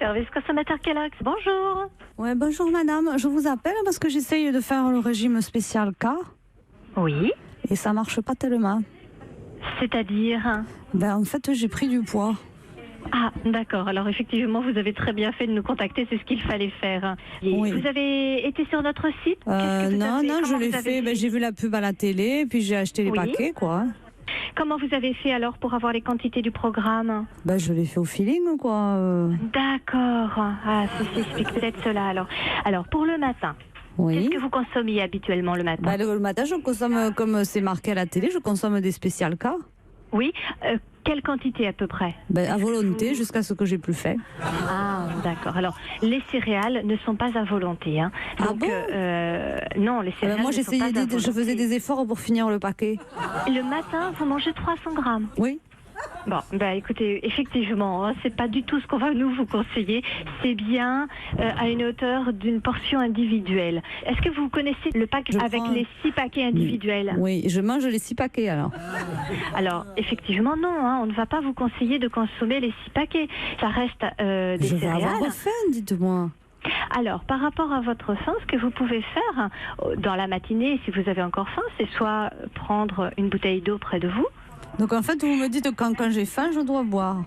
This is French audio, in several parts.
Service consommateur Kellogg's. Bonjour. Ouais, bonjour madame, je vous appelle parce que j'essaye de faire le régime spécial K Oui. et ça marche pas tellement. C'est-à-dire? En fait, j'ai pris du poids. Ah, d'accord. Alors effectivement, vous avez très bien fait de nous contacter, c'est ce qu'il fallait faire. Et Oui. vous avez été sur notre site? Qu'est-ce que vous Non, avez- je comment l'ai vous avez fait. J'ai vu la pub à la télé, puis j'ai acheté les Oui. paquets, quoi. Comment vous avez fait alors pour avoir les quantités du programme? Je l'ai fait au feeling, quoi. D'accord. Ah, ça explique peut-être cela alors. Alors, pour le matin, Oui. qu'est-ce que vous consommiez habituellement le matin? Le matin, je consomme, comme c'est marqué à la télé, je consomme des spéciales K. Oui. Quelle quantité à peu près? À volonté, jusqu'à ce que j'ai plus faim. Ah, d'accord. Alors, les céréales ne sont pas à volonté. Hein. Ah Donc, bon non, les céréales Moi, ne sont pas à volonté. je faisais des efforts pour finir le paquet. Le matin, vous mangez 300 grammes. Oui. Bon, écoutez, effectivement, hein, c'est pas du tout ce qu'on va nous vous conseiller. C'est bien à une hauteur d'une portion individuelle. Est-ce que vous connaissez le pack avec les 6 paquets individuels? Oui, je mange les 6 paquets alors. Alors, effectivement, non, hein, on ne va pas vous conseiller de consommer les 6 paquets. Ça reste des Je vais céréales. avoir faim, dites-moi. Alors, par rapport à votre faim, ce que vous pouvez faire dans la matinée, si vous avez encore faim, c'est soit prendre une bouteille d'eau près de vous. Donc en fait, vous me dites que quand j'ai faim, je dois boire.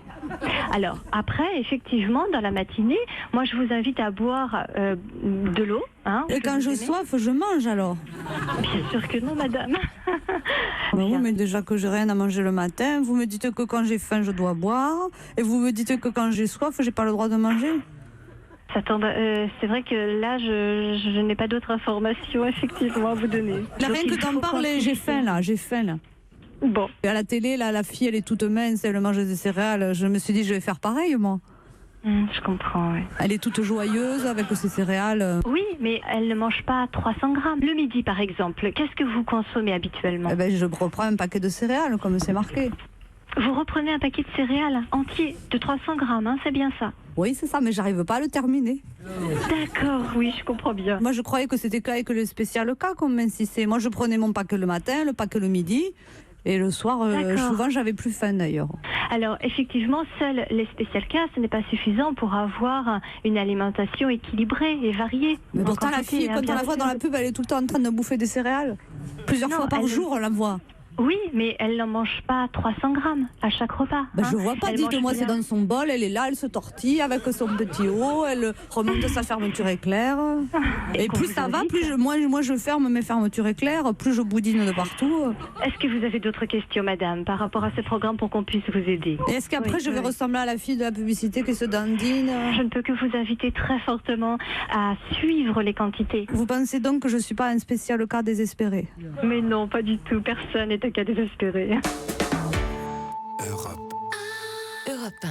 Alors, après, effectivement, dans la matinée, moi, je vous invite à boire de l'eau. Hein, Et quand j'ai soif, je mange alors. Bien sûr que non, madame. Oui, mais déjà que j'ai rien à manger le matin, vous me dites que quand j'ai faim, je dois boire. Et vous me dites que quand j'ai soif, j'ai pas le droit de manger. C'est vrai que là, je n'ai pas d'autres informations, effectivement, à vous donner. Rien que d'en parler, j'ai faim là. Bon. Et à la télé, là, la fille, elle est toute mince, elle mange des céréales. Je me suis dit, je vais faire pareil, moi. Je comprends, oui. Elle est toute joyeuse avec ses céréales. Oui, mais elle ne mange pas 300 grammes. Le midi, par exemple, qu'est-ce que vous consommez habituellement? Je reprends un paquet de céréales, comme c'est marqué. Vous reprenez un paquet de céréales entier de 300 grammes, hein, c'est bien ça? Oui, c'est ça, mais j'arrive pas à le terminer. D'accord, oui, je comprends bien. Moi, je croyais que c'était qu'avec le spécial K qu'on m'insistait. Moi, je prenais mon paquet le matin, le paquet le midi. Et le soir, souvent, j'avais plus faim d'ailleurs. Alors, effectivement, seuls les spécial cas, ce n'est pas suffisant pour avoir une alimentation équilibrée et variée. Mais pourtant, la fille, quand on la voit dans la pub, elle est tout le temps en train de bouffer des céréales. Plusieurs fois par jour, on la voit. Oui, mais elle n'en mange pas 300 grammes à chaque repas. Je vois pas, dites-moi, c'est dans son bol, elle est là, elle se tortille avec son petit haut, elle remonte sa fermeture éclair. Et plus ça va, moi je ferme mes fermetures éclair, plus je boudine de partout. Est-ce que vous avez d'autres questions, madame, par rapport à ce programme pour qu'on puisse vous aider? Et est-ce qu'après je vais ressembler à la fille de la publicité qui se dandine? Je ne peux que vous inviter très fortement à suivre les quantités. Vous pensez donc que je suis pas un spécial cas désespéré? Mais non, pas du tout, personne n'est un cas désespéré. Europe 1.